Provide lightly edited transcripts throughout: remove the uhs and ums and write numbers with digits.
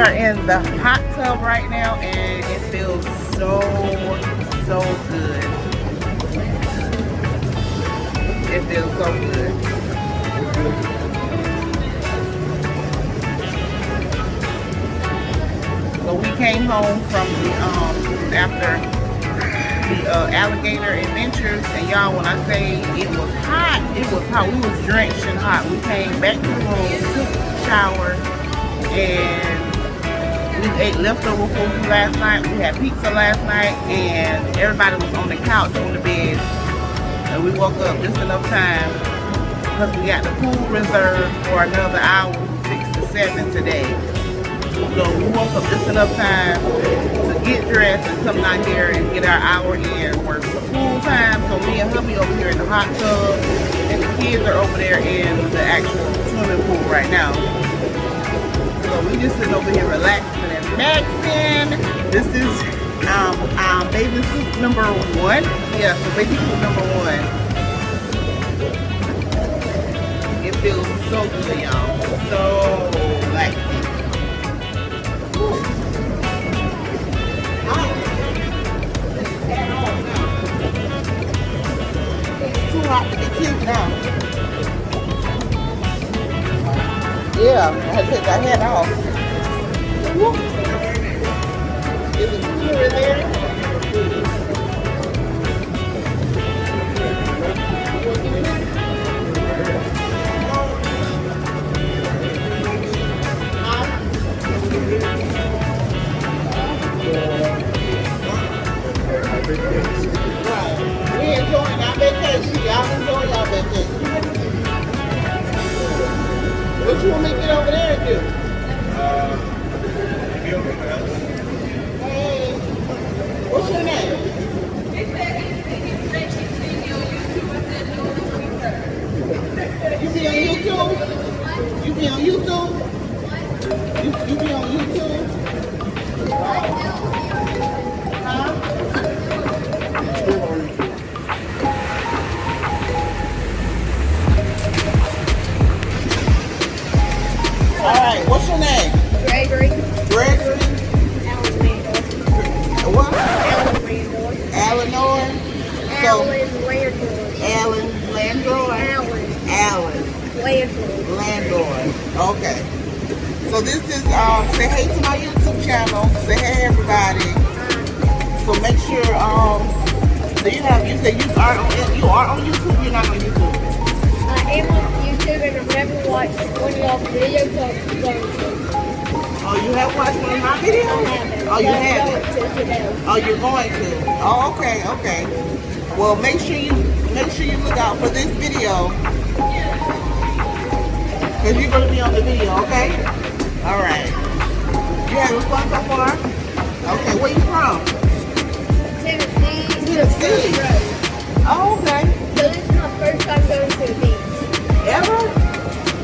are in the hot tub right now, and it feels so good. It feels so good. So we came home from the after the alligator adventures, and y'all, when I say it was hot, it was hot. We was drenched in hot. We came back to the room, took a shower, and we ate leftover food last night. We had pizza last night, and everybody was on the couch on the bed, and we woke up just enough time because we got the pool reserved for another hour, 6 to 7 today. So we woke up just enough time to get dressed and come down here and get our hour in for pool time. So me and hubby over here in the hot tub, and the kids are over there in the actual swimming pool right now. So we just sitting over here relaxing and maxing. This is bathing suit number 1. Yeah, so bathing suit number 1. It feels so good, y'all. So relaxing. It's too hot to be cute now. Yeah, I had to take that hat off. Woo. Is it cooler in there? We enjoying our vacation. Y'all enjoy y'all vacation. What you want me to get over there and do? Hey, what's your name? You be on YouTube? You be on YouTube? You be on YouTube? Huh? Alright, what's your name? Gregory. Gregory? Alan Landor. What? Alan Landor. Eleanor? Alan Landor. Alan Landor? Alan Landor. Okay. So this is say hey to my YouTube channel. Say hey everybody. So make sure do you say you are on YouTube, you're not on YouTube? I am on YouTube and I've never watched one of y'all's videos on Oh, you have watched one of my videos? Oh, you haven't? Oh, you're going to. Oh, okay, okay. Well, make sure you look out for this video, because you're going to be on the video, okay? All right. You having fun so far? Okay, where you from? Tennessee. Oh, okay. So this is my first time going to the beach. Ever?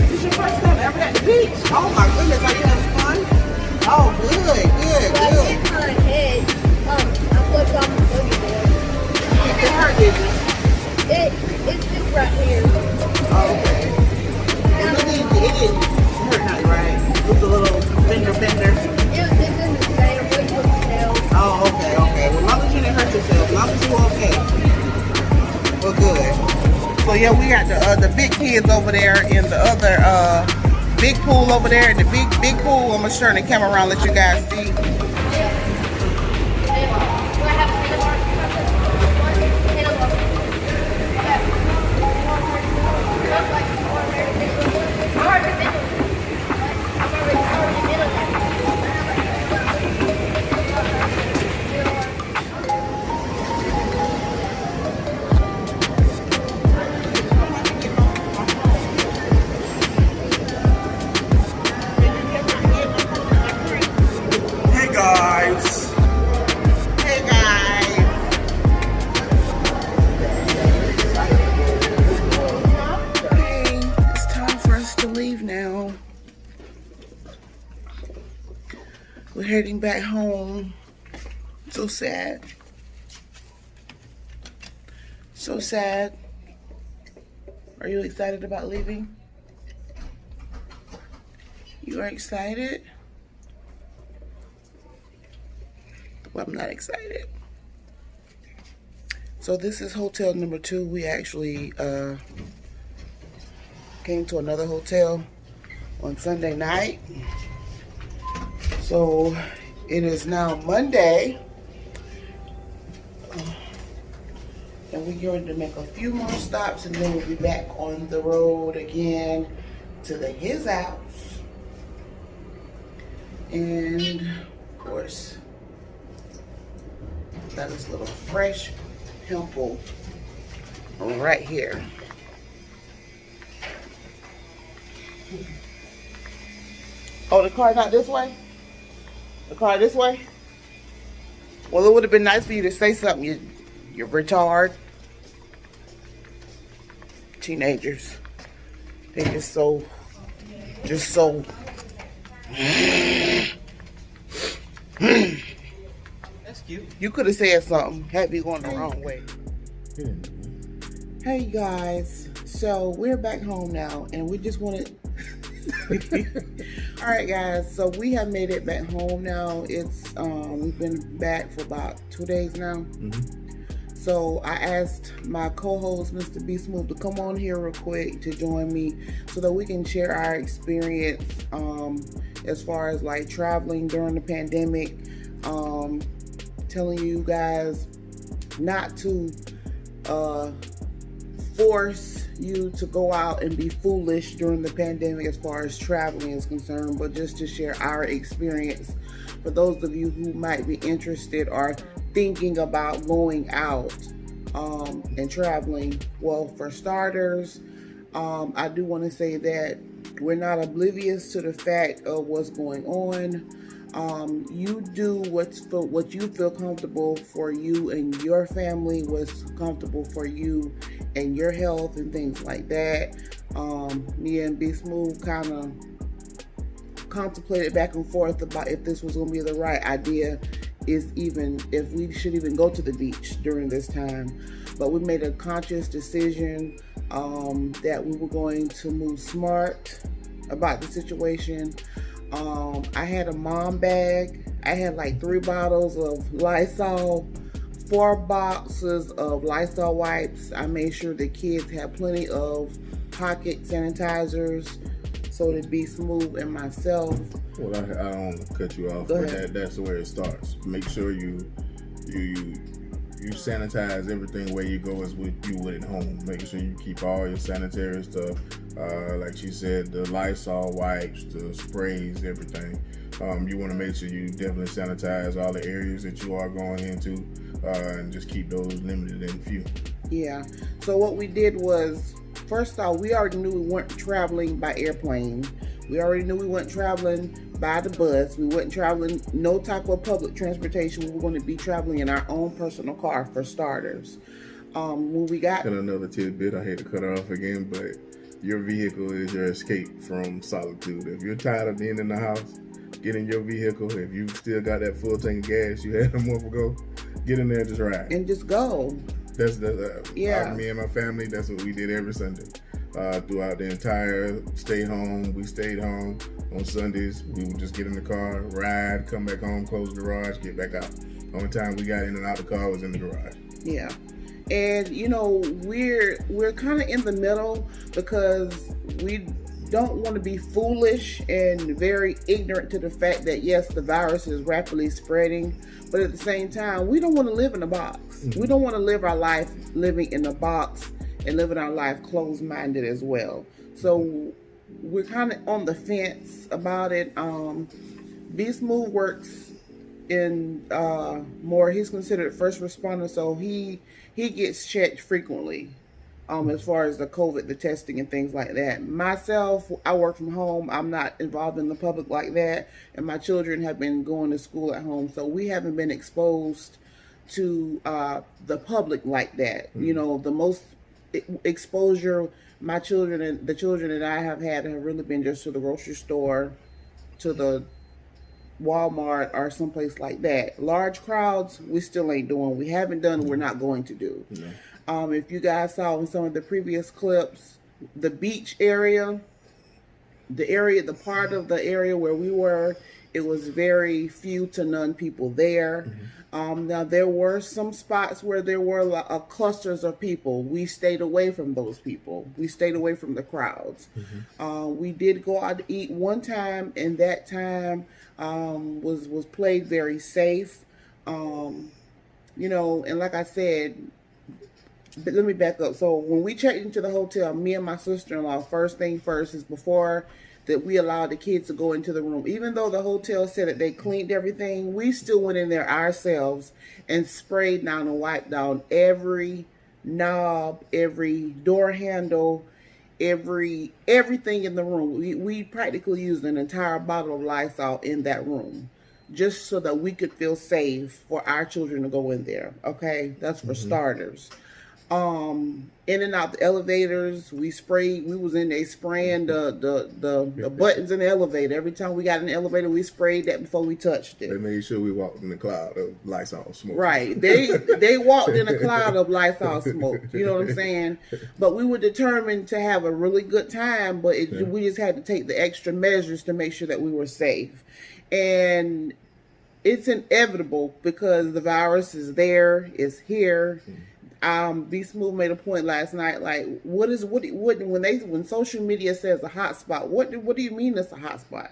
This is your first time ever at the beach? Oh my goodness, are you having fun? Oh, good. So I hit my head. I flipped off the boogie board. It hurt, did you? It's just right here. Oh, okay. It didn't hurt nothing, right? It was a little bender. It's in the same way with the tail. Oh, okay. Well, as long as you didn't hurt yourself, as long as you were okay. Well, good. So yeah, we got the big kids over there in the other big pool over there. In the big pool, I'm gonna turn the camera around, let you guys see. We're heading back home. So sad. So sad. Are you excited about leaving? You are excited? Well, I'm not excited. So this is hotel number 2. We actually came to another hotel on Sunday night. So it is now Monday. And we're going to make a few more stops and then we'll be back on the road again to his house. And of course, got this little fresh pimple right here. Oh, the car not this way? The car this way? Well, it would have been nice for you to say something. You're retarded. Teenagers. They just so. That's cute. You could have said something. Had me going the wrong way. Yeah. Hey guys, so we're back home now, and we just wanted. All right, guys. So we have made it back home now. It's we've been back for about 2 days now. Mm-hmm. So I asked my co-host, Mr. B Smooth, to come on here real quick to join me so that we can share our experience as far as like traveling during the pandemic. Telling you guys not to force you to go out and be foolish during the pandemic as far as traveling is concerned, but just to share our experience for those of you who might be interested or thinking about going out and traveling. Well, for starters, I do want to say that we're not oblivious to the fact of what's going on. You do what you feel comfortable for you and your family, what's comfortable for you and your health and things like that. Me and B Smooth kind of contemplated back and forth about if this was going to be the right idea, if we should even go to the beach during this time. But we made a conscious decision that we were going to move smart about the situation. I had a mom bag. I had like 3 bottles of Lysol, 4 boxes of Lysol wipes. I made sure the kids had plenty of pocket sanitizers so to Be Smooth and myself. Well, I don't want to cut you off, but that's where it starts. Make sure you sanitize everything where you go as you would at home. Make sure you keep all your sanitary stuff, like she said, the Lysol wipes, the sprays, everything. You want to make sure you definitely sanitize all the areas that you are going into, and just keep those limited and few. Yeah. So what we did was, first off, we already knew we weren't traveling by airplane. We already knew we weren't traveling by the bus. We weren't traveling no type of public transportation. We were going to be traveling in our own personal car for starters. When we got... And another tidbit, I hate to cut her off again, but your vehicle is your escape from solitude. If you're tired of being in the house, get in your vehicle. If you still got that full tank of gas you had a month ago, get in there and just ride. And just go. That's yeah. Me and my family, that's what we did every Sunday. Throughout the entire stay home, we stayed home. On Sundays, we would just get in the car, ride, come back home, close the garage, get back out. Only time we got in and out the car was in the garage. Yeah. And you know, we're kind of in the middle because we don't want to be foolish and very ignorant to the fact that yes, the virus is rapidly spreading, but at the same time, we don't want to live in a box. Mm-hmm. We don't want to live our life living in a box and living our life closed-minded as well. So we're kind of on the fence about it. B Smooth works in more, he's considered first responder, so he gets checked frequently as far as the COVID, the testing and things like that. Myself, I work from home. I'm not involved in the public like that, and my children have been going to school at home, so we haven't been exposed to the public like that. Mm-hmm. You know, the most exposure my children and the children that I have had have really been just to the grocery store, to the Walmart or someplace like that. Large crowds, we still ain't doing. We haven't done, we're not going to do. Yeah. If you guys saw in some of the previous clips, the beach area, the part of the area where we were It was very few to none people there. Now there were some spots where there were clusters of people. We stayed away from those people. We stayed away from the crowds. We did go out to eat one time, and that time was played very safe. You know, and like I said, but let me back up. So when we checked into the hotel, me and my sister-in-law, first thing first is before that we allowed the kids to go into the room. Even though the hotel said that they cleaned everything, we still went in there ourselves and sprayed down and wiped down every knob, every door handle, everything in the room. We practically used an entire bottle of Lysol in that room just so that we could feel safe for our children to go in there. Okay, that's for starters. In and out the elevators, we was in there spraying the buttons in the elevator. Every time we got in the elevator, we sprayed that before we touched it. They made sure we walked in the cloud of Lysol smoke. Right. They walked in a cloud of Lysol smoke. You know what I'm saying? But we were determined to have a really good time, but we just had to take the extra measures to make sure that we were safe. And it's inevitable because the virus is there, it's here. B Smooth made a point last night. Like, when social media says a hot spot, what do you mean it's a hot spot?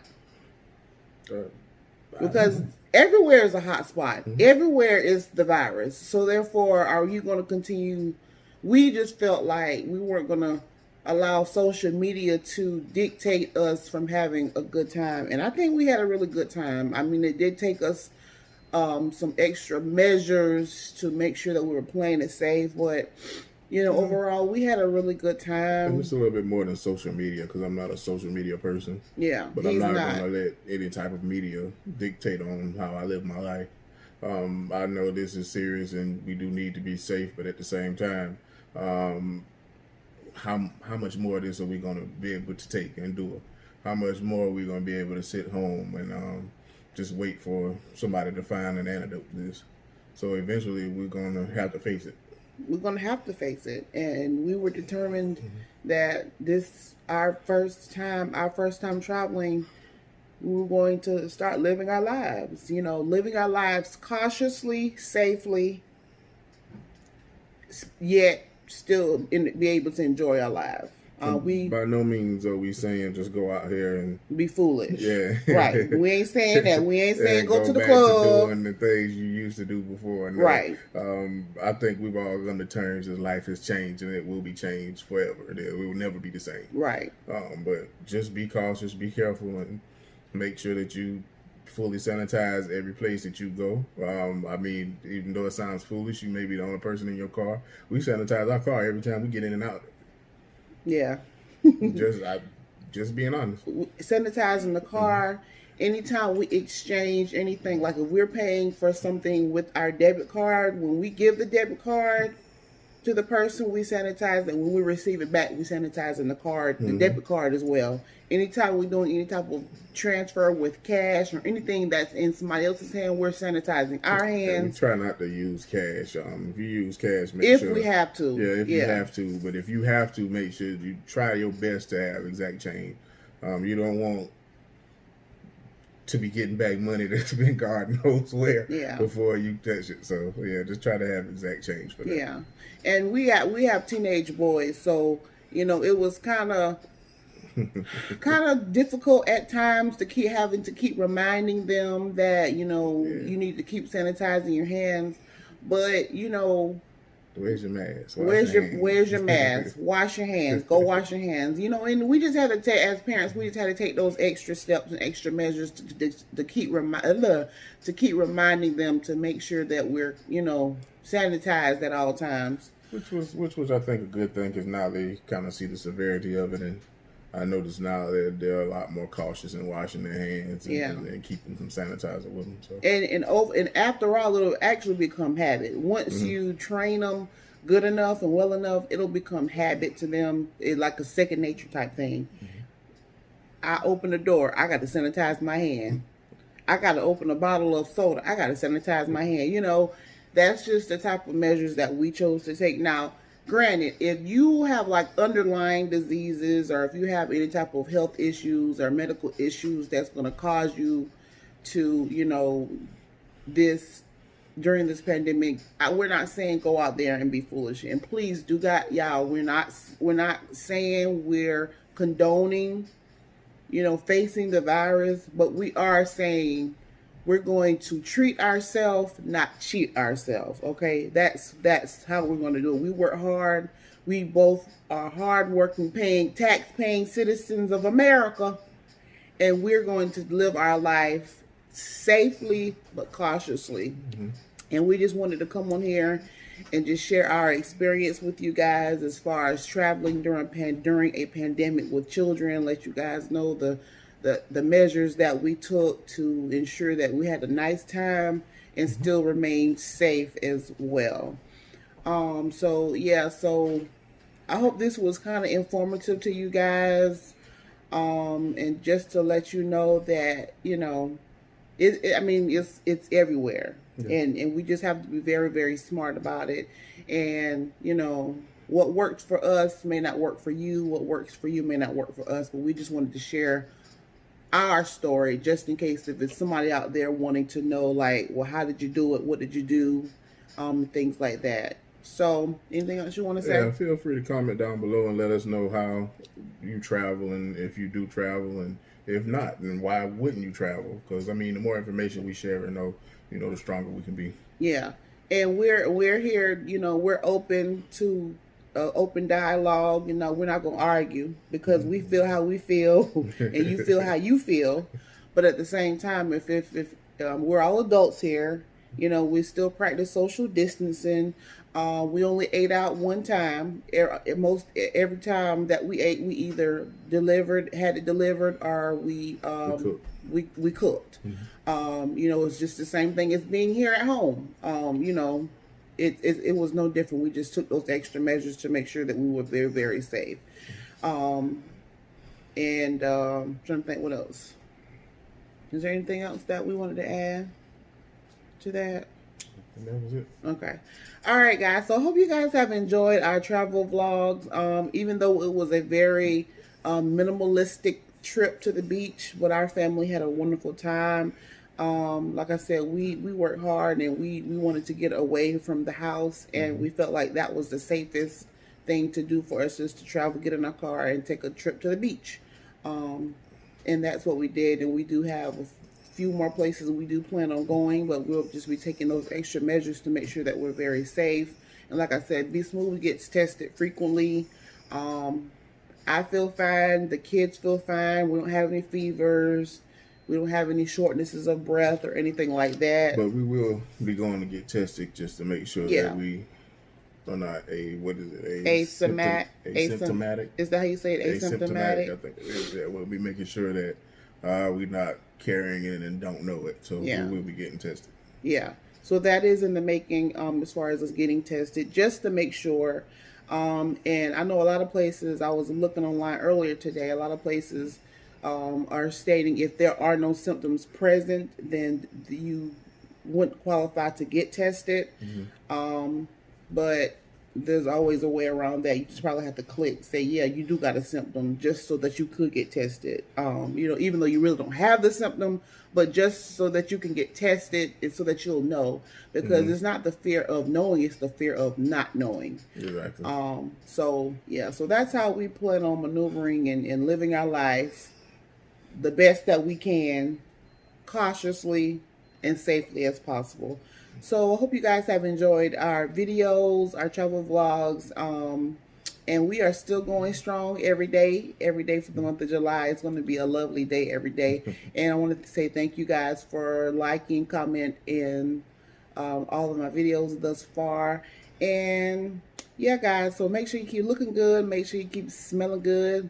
Because everywhere is a hot spot. Everywhere is the virus. So therefore, are you going to continue? We just felt like we weren't going to allow social media to dictate us from having a good time, and I think we had a really good time. I mean, it did take us some extra measures to make sure that we were playing it safe, but you know, overall we had a really good time. And it's a little bit more than social media because I'm not a social media person. Yeah, but I'm not going to let any type of media dictate on how I live my life. I know this is serious and we do need to be safe, but at the same time, how much more of this are we going to be able to take and do? How much more are we going to be able to sit home and just wait for somebody to find an antidote to this? So eventually we're going to have to face it. We're going to have to face it. And we were determined that our first time traveling, we were going to start living our lives. You know, living our lives cautiously, safely, yet still be able to enjoy our lives. By no means are we saying just go out here and be foolish. Yeah. Right. We ain't saying that. We ain't saying go to the back club. To doing the things you used to do before. No. Right. I think we've all come to terms that life has changed and it will be changed forever. We will never be the same. Right. But just be cautious, be careful, and make sure that you fully sanitize every place that you go. I mean, even though it sounds foolish, you may be the only person in your car. We sanitize our car every time we get in and out. Yeah. just being honest. Sanitizing the car. Anytime we exchange anything, like if we're paying for something with our debit card, when we give the debit card to the person, we sanitize it. When we receive it back, we sanitize in the card, the debit card as well. Anytime we're doing any type of transfer with cash or anything that's in somebody else's hand, we're sanitizing our hands. We try not to use cash. If you use cash, make if sure. we have to. Yeah, if you have to. But if you have to, make sure you try your best to have exact change. You don't want to be getting back money that's been God knows where before you touch it. So yeah, just try to have exact change for that. Yeah, and we have teenage boys, so you know it was kind of difficult at times to keep reminding them that you know you need to keep sanitizing your hands, but you know. Where's your mask? Where's your mask? Wash your hands. Go wash your hands. You know, and we just had to take, as parents, we just had to take those extra steps and extra measures to keep reminding them to make sure that we're, you know, sanitized at all times. Which was I think a good thing because now they kind of see the severity of it, and I notice now that they're a lot more cautious in washing their hands and keeping some sanitizer with them. So. And after all, it'll actually become habit. Once you train them good enough and well enough, it'll become habit to them. It's like a second nature type thing. I open the door, I got to sanitize my hand. I got to open a bottle of soda, I got to sanitize my hand. You know, that's just the type of measures that we chose to take. Now, granted, if you have like underlying diseases or if you have any type of health issues or medical issues that's going to cause you to, you know, this during this pandemic. We're not saying go out there and be foolish, and please do that, y'all. We're not saying we're condoning, you know, facing the virus, but we are saying we're going to treat ourselves, not cheat ourselves. Okay, that's how we're going to do it. We work hard. We both are hardworking, tax-paying citizens of America, and we're going to live our life safely but cautiously. And we just wanted to come on here and just share our experience with you guys as far as traveling during a pandemic with children. Let you guys know the measures that we took to ensure that we had a nice time and still remain safe as well. So yeah, so I hope this was kind of informative to you guys. And just to let you know that, you know, I mean, it's everywhere. Yeah. And we just have to be very, very smart about it. And, you know, what works for us may not work for you. What works for you may not work for us. But we just wanted to share our story just in case if it's somebody out there wanting to know, like, well, how did you do it? What did you do? Things like that. So, anything else you want to say? Yeah, feel free to comment down below and let us know how you travel, and if you do travel, and if not, then why wouldn't you travel? Because, I mean, the more information we share and know, you know, the stronger we can be. Yeah, and we're here, you know, we're open to open dialogue. You know, we're not going to argue because we feel how we feel and you feel how you feel. But at the same time, if we're all adults here, you know, we still practice social distancing. We only ate out one time. Every time that we ate, we either had it delivered, or we cooked. You know, it's just the same thing as being here at home. You know, it was no different. We just took those extra measures to make sure that we were very, very safe. And trying to think what else. Is there anything else that we wanted to add to that? And that was it. Okay. All right, guys. So I hope you guys have enjoyed our travel vlogs. Even though it was a very minimalistic trip to the beach, but our family had a wonderful time. Like I said, we worked hard, and we wanted to get away from the house, and we felt like that was the safest thing to do for us, is to travel, get in our car, and take a trip to the beach. And that's what we did. And we do have a few more places we do plan on going, but we'll just be taking those extra measures to make sure that we're very safe. And like I said, Be Smooth gets tested frequently. I feel fine. The kids feel fine. We don't have any fevers. We don't have any shortnesses of breath or anything like that. But we will be going to get tested just to make sure that we are not asymptomatic. Is that how you say it? Asymptomatic? I think it is. Yeah, we'll be making sure that we're not carrying it and don't know it. So we will be getting tested. Yeah. So that is in the making, as far as us getting tested, just to make sure. And I know a lot of places, I was looking online earlier today, a lot of places are stating if there are no symptoms present, then you wouldn't qualify to get tested. But there's always a way around that. You just probably have to say, yeah, you do got a symptom, just so that you could get tested. You know, even though you really don't have the symptom, but just so that you can get tested, and so that you'll know. Because it's not the fear of knowing, it's the fear of not knowing. Exactly. So, yeah, so that's how we plan on maneuvering and living our life the best that we can, cautiously and safely as possible. So I hope you guys have enjoyed our videos, our travel vlogs, and we are still going strong every day. Every day for the month of July. It's going to be a lovely day every day. And I wanted to say thank you guys for liking, comment, and all of my videos thus far. And yeah, guys, so make sure you keep looking good. Make sure you keep smelling good.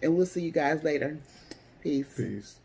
And we'll see you guys later. Peace. Peace.